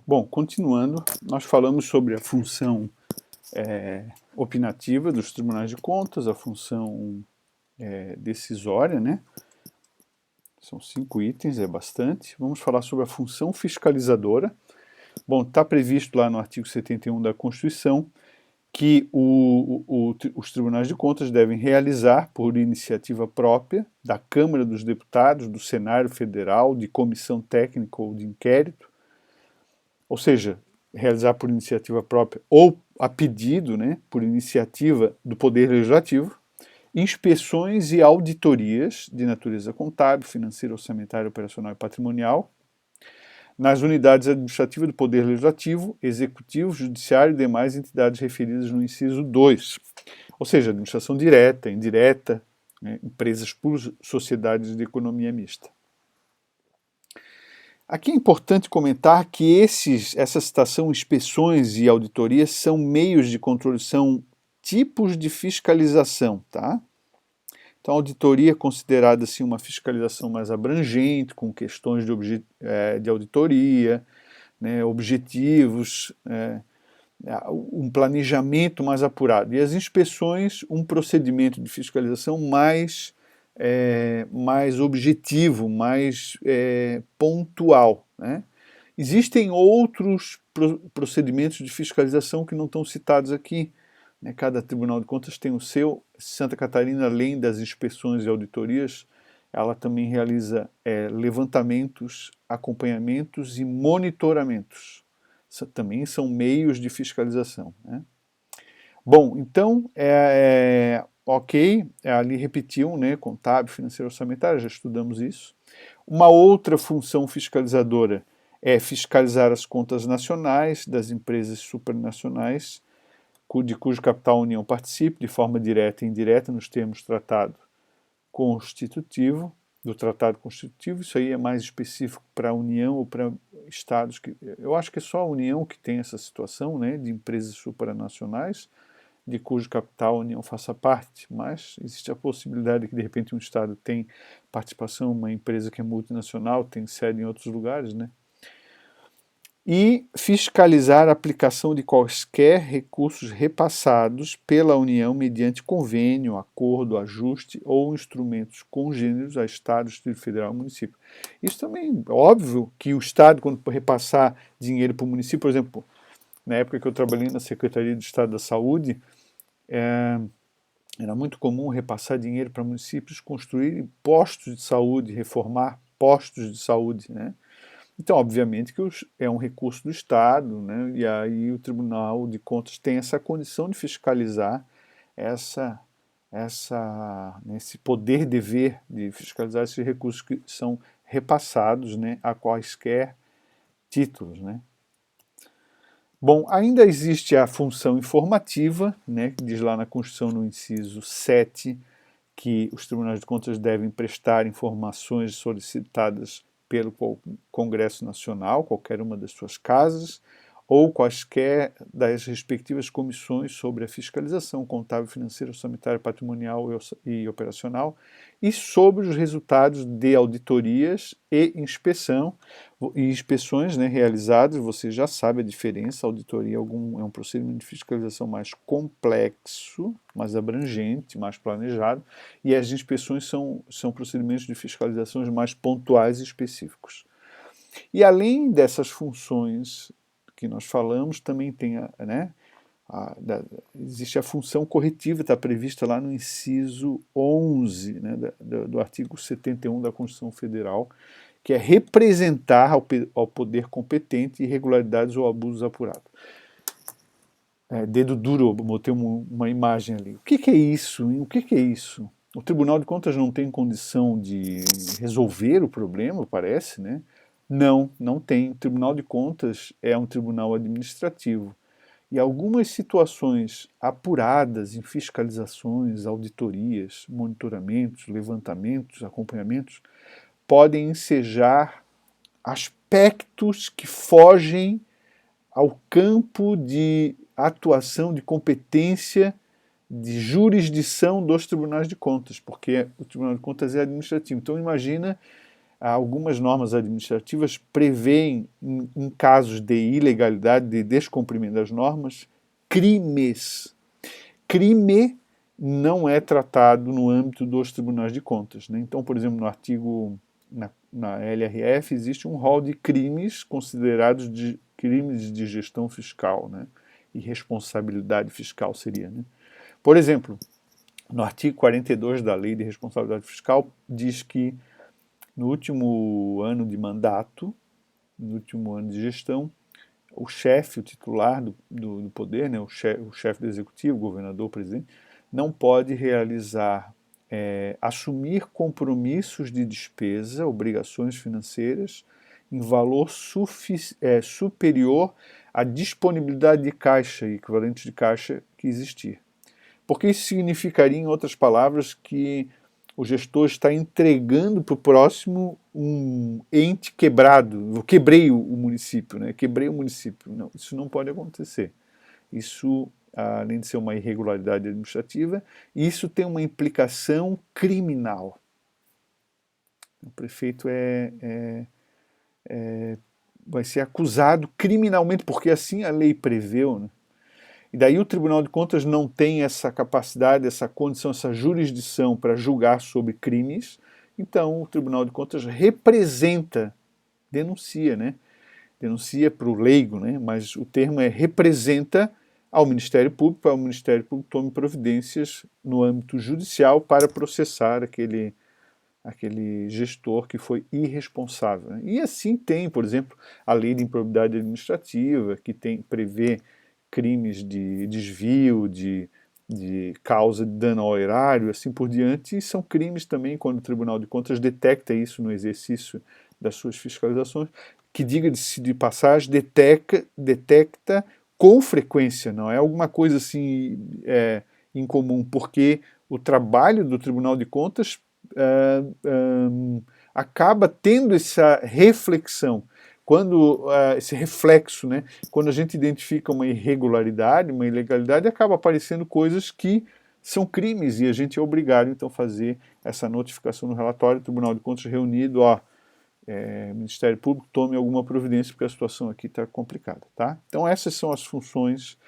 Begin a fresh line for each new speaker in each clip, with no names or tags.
Bom, continuando, nós falamos sobre a função opinativa dos tribunais de contas, a função decisória, né? São 5 itens, é bastante. Vamos falar sobre a função fiscalizadora. Bom, está previsto lá no artigo 71 da Constituição que os tribunais de contas devem realizar, por iniciativa própria, da Câmara dos Deputados, do Senado Federal, de comissão técnica ou de inquérito, ou seja, realizar por iniciativa própria ou a pedido, né, por iniciativa do Poder Legislativo, inspeções e auditorias de natureza contábil, financeira, orçamentária, operacional e patrimonial, nas unidades administrativas do Poder Legislativo, Executivo, Judiciário e demais entidades referidas no inciso 2, ou seja, administração direta, indireta, né, empresas públicas, sociedades de economia mista. Aqui é importante comentar que essa citação, inspeções e auditorias, são meios de controle, são tipos de fiscalização, tá? Então, a auditoria é considerada assim, uma fiscalização mais abrangente, com questões de auditoria, né, objetivos, um planejamento mais apurado. E as inspeções, um procedimento de fiscalização mais objetivo, mais pontual, né? Existem outros procedimentos de fiscalização que não estão citados aqui, né? Cada Tribunal de Contas tem o seu. Santa Catarina, além das inspeções e auditorias, ela também realiza levantamentos, acompanhamentos e monitoramentos. Também são meios de fiscalização, né? Bom, então, ok, ali repetiu, né, contábil, financeiro, orçamentário, já estudamos isso. Uma outra função fiscalizadora é fiscalizar as contas nacionais das empresas supranacionais, de cujo capital a União participe, de forma direta e indireta, nos termos do Tratado Constitutivo, isso aí é mais específico para a União ou para estados, eu acho que é só a União que tem essa situação, né, de empresas supranacionais, de cujo capital a União faça parte, mas existe a possibilidade de que de repente um estado tem participação, uma empresa que é multinacional, tem sede em outros lugares, né? E fiscalizar a aplicação de quaisquer recursos repassados pela União mediante convênio, acordo, ajuste ou instrumentos congêneros a Estado, Distrito Federal e município. Isso também, óbvio que o Estado, quando repassar dinheiro para o município, por exemplo, na época que eu trabalhei na Secretaria do Estado da Saúde, era muito comum repassar dinheiro para municípios construírem postos de saúde, reformar postos de saúde, né? Então, obviamente que é um recurso do Estado, né? E aí o Tribunal de Contas tem essa condição de fiscalizar esse poder-dever de fiscalizar esses recursos que são repassados, né, a quaisquer títulos, né? Bom, ainda existe a função informativa, né, que diz lá na Constituição, no inciso 7, que os tribunais de contas devem prestar informações solicitadas pelo Congresso Nacional, qualquer uma das suas casas, ou quaisquer das respectivas comissões sobre a fiscalização contábil, financeira, orçamentária, patrimonial e operacional, e sobre os resultados de auditorias e inspeções, né, realizadas. Você já sabe a diferença. A auditoria é um procedimento de fiscalização mais complexo, mais abrangente, mais planejado, e as inspeções são procedimentos de fiscalização mais pontuais e específicos. E além dessas funções que nós falamos, também tem existe a função corretiva, está prevista lá no inciso 11, né, do artigo 71 da Constituição Federal, que é representar ao poder competente irregularidades ou abusos apurados. Dedo duro, botei uma imagem ali. O que é isso? Hein? O que é isso? O Tribunal de Contas não tem condição de resolver o problema, parece, né? Não, não tem. O Tribunal de Contas é um tribunal administrativo. E algumas situações apuradas em fiscalizações, auditorias, monitoramentos, levantamentos, acompanhamentos, podem ensejar aspectos que fogem ao campo de atuação, de competência, de jurisdição dos tribunais de contas, porque o Tribunal de Contas é administrativo. Então imagina algumas normas administrativas prevêem, em casos de ilegalidade, de descumprimento das normas, crimes. Crime não é tratado no âmbito dos tribunais de contas, né? Então, por exemplo, no artigo, na LRF, existe um rol de crimes considerados de crimes de gestão fiscal, né? E responsabilidade fiscal seria, né? Por exemplo, no artigo 42 da Lei de Responsabilidade Fiscal, diz que no último ano de mandato, no último ano de gestão, o chefe, o titular do poder, né, o chefe do executivo, o governador, o presidente, não pode realizar, assumir compromissos de despesa, obrigações financeiras, em valor superior à disponibilidade de caixa, equivalente de caixa que existir. Porque isso significaria, em outras palavras, que o gestor está entregando para o próximo um ente quebrado. Eu quebrei o município, né? Quebrei o município. Não, isso não pode acontecer. Isso, além de ser uma irregularidade administrativa, isso tem uma implicação criminal. O prefeito vai ser acusado criminalmente, porque assim a lei preveu, né? E daí o Tribunal de Contas não tem essa capacidade, essa condição, essa jurisdição para julgar sobre crimes, então o Tribunal de Contas representa, denuncia, né? Denuncia para o leigo, né? Mas o termo representa ao Ministério Público, para o Ministério Público tome providências no âmbito judicial para processar aquele gestor que foi irresponsável, né? E assim tem, por exemplo, a Lei de Improbidade Administrativa, que prevê crimes de desvio, de causa de dano ao erário, assim por diante, e são crimes também quando o Tribunal de Contas detecta isso no exercício das suas fiscalizações, que, diga-se de passagem, detecta com frequência, não é alguma coisa assim incomum, porque o trabalho do Tribunal de Contas acaba tendo essa reflexão. Quando esse reflexo, né, quando a gente identifica uma irregularidade, uma ilegalidade, acaba aparecendo coisas que são crimes e a gente é obrigado então a fazer essa notificação no relatório, Tribunal de Contas reunido, Ministério Público, tome alguma providência porque a situação aqui está complicada, tá? Então essas são as funções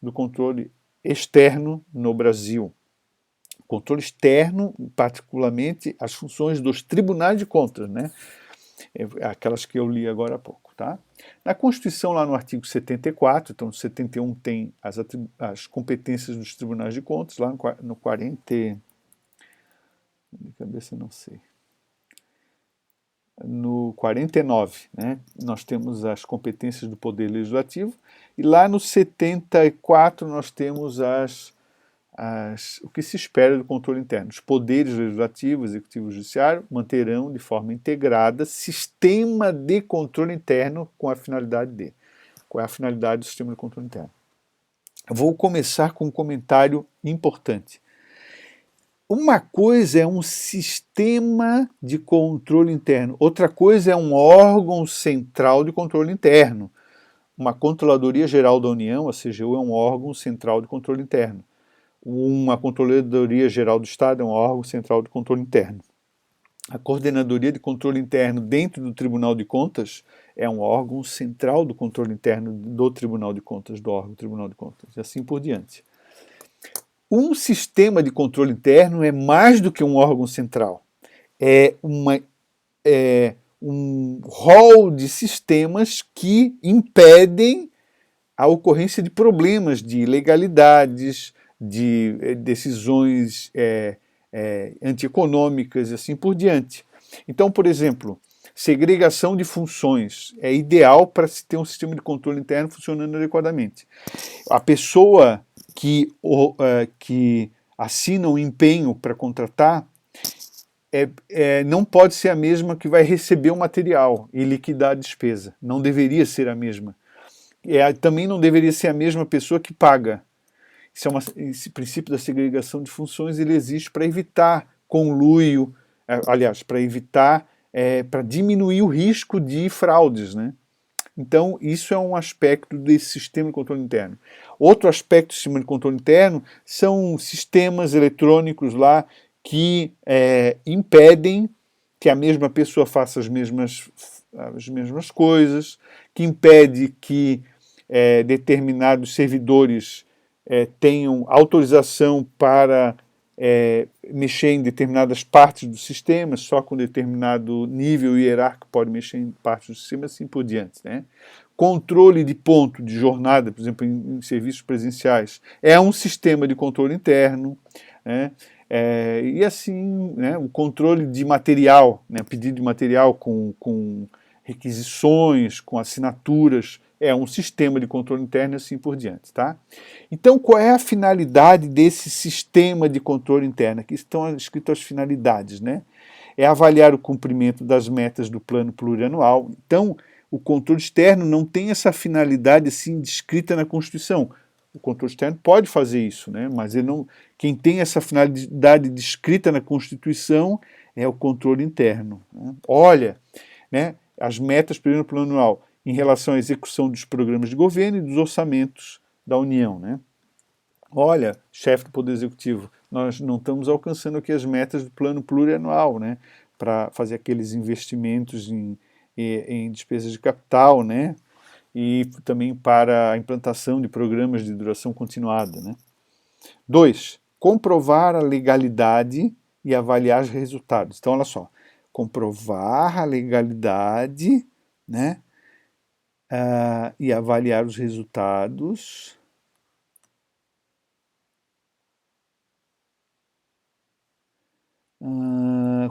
do controle externo no Brasil. Controle externo, particularmente as funções dos tribunais de contas, né? Aquelas que eu li agora há pouco, tá? Na Constituição, lá no artigo 74, então no 71 tem as competências dos tribunais de contas, lá no 40, de cabeça não sei, no 49, né, nós temos as competências do Poder Legislativo, e lá no 74 nós temos o que se espera do controle interno. Os poderes legislativo, executivo e judiciário manterão de forma integrada sistema de controle interno com a finalidade de. Qual é a finalidade do sistema de controle interno? Eu vou começar com um comentário importante. Uma coisa é um sistema de controle interno, outra coisa é um órgão central de controle interno. Uma Controladoria Geral da União, a CGU, é um órgão central de controle interno. Uma Controladoria Geral do Estado é um órgão central de controle interno. A Coordenadoria de Controle Interno dentro do Tribunal de Contas é um órgão central do controle interno do Tribunal de Contas, do órgão Tribunal de Contas, e assim por diante. Um sistema de controle interno é mais do que um órgão central. É um rol de sistemas que impedem a ocorrência de problemas, de ilegalidades, de decisões antieconômicas e assim por diante. Então, por exemplo, segregação de funções é ideal para se ter um sistema de controle interno funcionando adequadamente. A pessoa que assina um empenho para contratar não pode ser a mesma que vai receber o material e liquidar a despesa. Não deveria ser a mesma. Também não deveria ser a mesma pessoa que paga. Esse princípio da segregação de funções ele existe para evitar conluio, para diminuir o risco de fraudes, né? Então, isso é um aspecto desse sistema de controle interno. Outro aspecto do sistema de controle interno são sistemas eletrônicos lá que impedem que a mesma pessoa faça as mesmas coisas, que impede que determinados servidores tenham autorização para mexer em determinadas partes do sistema, só com determinado nível hierárquico pode mexer em partes do sistema, assim por diante, né? Controle de ponto de jornada, por exemplo, em serviços presenciais, é um sistema de controle interno, né? E assim, né, o controle de material, né, pedido de material com requisições, com assinaturas, é um sistema de controle interno e assim por diante, tá? Então, qual é a finalidade desse sistema de controle interno? Aqui estão escritas as finalidades, né? É avaliar o cumprimento das metas do plano plurianual. Então, o controle externo não tem essa finalidade assim descrita na Constituição. O controle externo pode fazer isso, né? Mas ele não, quem tem essa finalidade descrita na Constituição é o controle interno, né? Olha, né, as metas do plano anual em relação à execução dos programas de governo e dos orçamentos da União, né? Olha, chefe do Poder Executivo, nós não estamos alcançando aqui as metas do plano plurianual, né, para fazer aqueles investimentos em despesas de capital, né, e também para a implantação de programas de duração continuada, né. 2. Comprovar a legalidade e avaliar os resultados. Então, olha só, comprovar a legalidade, né, e avaliar os resultados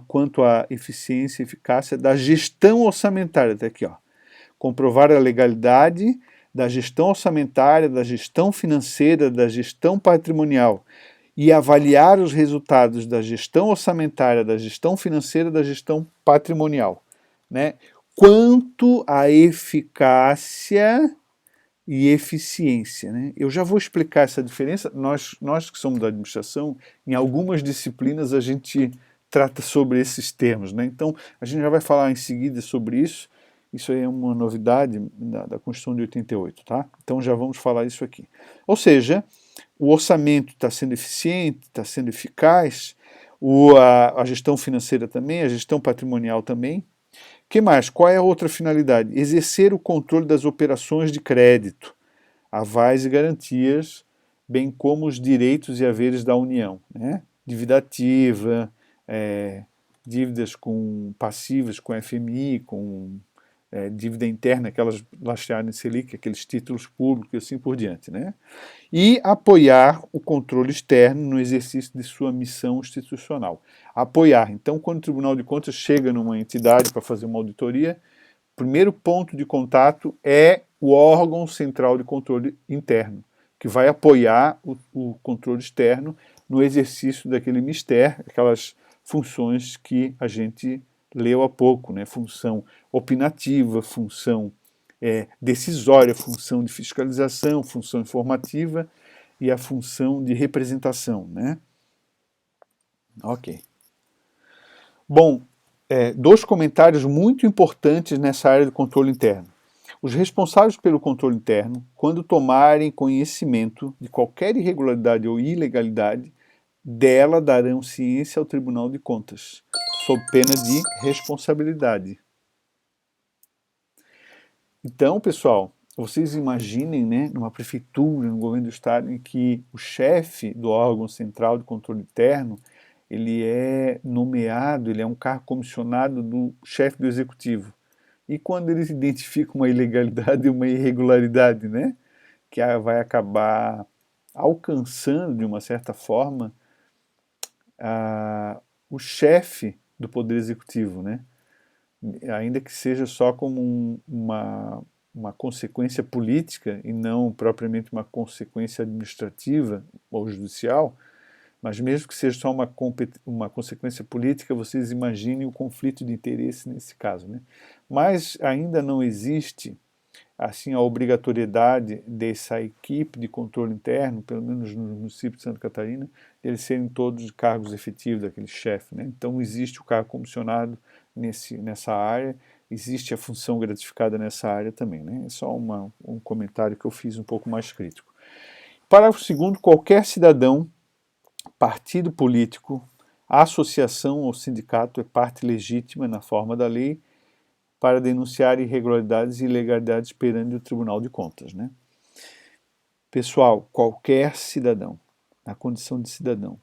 quanto à eficiência e eficácia da gestão orçamentária, até aqui, ó. Comprovar a legalidade da gestão orçamentária, da gestão financeira, da gestão patrimonial e avaliar os resultados da gestão orçamentária, da gestão financeira, da gestão patrimonial, né? Quanto à eficácia e eficiência, né? Eu já vou explicar essa diferença. Nós que somos da administração, em algumas disciplinas a gente trata sobre esses termos, né? Então, a gente já vai falar em seguida sobre isso. Isso aí é uma novidade da Constituição de 88, tá? Então já vamos falar isso aqui. Ou seja, o orçamento está sendo eficiente, está sendo eficaz, a gestão financeira também, a gestão patrimonial também. O que mais? Qual é a outra finalidade? Exercer o controle das operações de crédito, avais e garantias, bem como os direitos e haveres da União, né? Dívida ativa, dívidas passivas com FMI, com dívida interna, aquelas lastreadas em Selic, aqueles títulos públicos e assim por diante, né? E apoiar o controle externo no exercício de sua missão institucional. Apoiar. Então, quando o Tribunal de Contas chega numa entidade para fazer uma auditoria, o primeiro ponto de contato é o órgão central de controle interno, que vai apoiar o controle externo no exercício daquele mistério, aquelas funções que a gente leu há pouco, né? Função opinativa, função decisória, função de fiscalização, função informativa e a função de representação, né? Ok. Bom, dois comentários muito importantes nessa área do controle interno. Os responsáveis pelo controle interno, quando tomarem conhecimento de qualquer irregularidade ou ilegalidade, dela darão ciência ao Tribunal de Contas, sob pena de responsabilidade. Então, pessoal, vocês imaginem, né, numa prefeitura, no governo do estado, em que o chefe do órgão central de controle interno, ele é nomeado, ele é um cargo comissionado do chefe do executivo. E quando eles identificam uma ilegalidade e uma irregularidade, né, que vai acabar alcançando, de uma certa forma, o chefe do Poder Executivo, né? Ainda que seja só como uma consequência política e não propriamente uma consequência administrativa ou judicial, mas mesmo que seja só uma consequência política, vocês imaginem o conflito de interesse nesse caso, né? Mas ainda não existe assim a obrigatoriedade dessa equipe de controle interno, pelo menos no município de Santa Catarina, eles serem todos cargos efetivos daquele chefe, né? Então existe o cargo comissionado nessa área, existe a função gratificada nessa área também, né? É só um comentário que eu fiz um pouco mais crítico. Parágrafo 2º, qualquer cidadão, partido político, A associação ou sindicato é parte legítima na forma da lei para denunciar irregularidades e ilegalidades perante o Tribunal de Contas, né? Pessoal, qualquer cidadão, na condição de cidadão,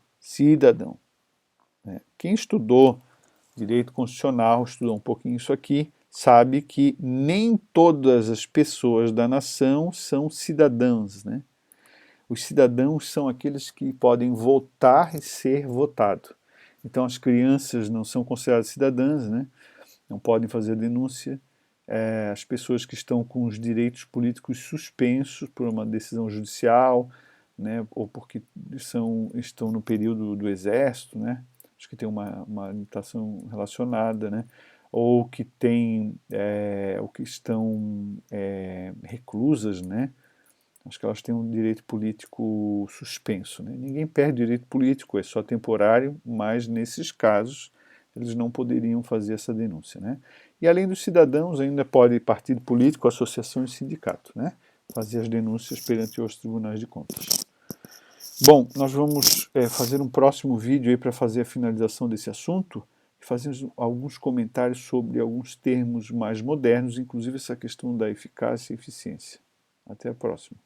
né? Quem estudou direito constitucional, estudou um pouquinho isso aqui, sabe que nem todas as pessoas da nação são cidadãs, né? Os cidadãos são aqueles que podem votar e ser votado. Então as crianças não são consideradas cidadãs, né? Não podem fazer denúncia. As pessoas que estão com os direitos políticos suspensos por uma decisão judicial, né? Ou porque estão no período do exército, né? Acho que tem uma limitação relacionada, né? Ou que ou que estão reclusas, né? Acho que elas têm um direito político suspenso, né? Ninguém perde direito político, é só temporário, mas nesses casos eles não poderiam fazer essa denúncia, né? E além dos cidadãos, ainda pode partido político, associação e sindicato, né? Fazer as denúncias perante os tribunais de contas. Bom, nós vamos fazer um próximo vídeo aí para fazer a finalização desse assunto e fazer alguns comentários sobre alguns termos mais modernos, inclusive essa questão da eficácia e eficiência. Até a próxima.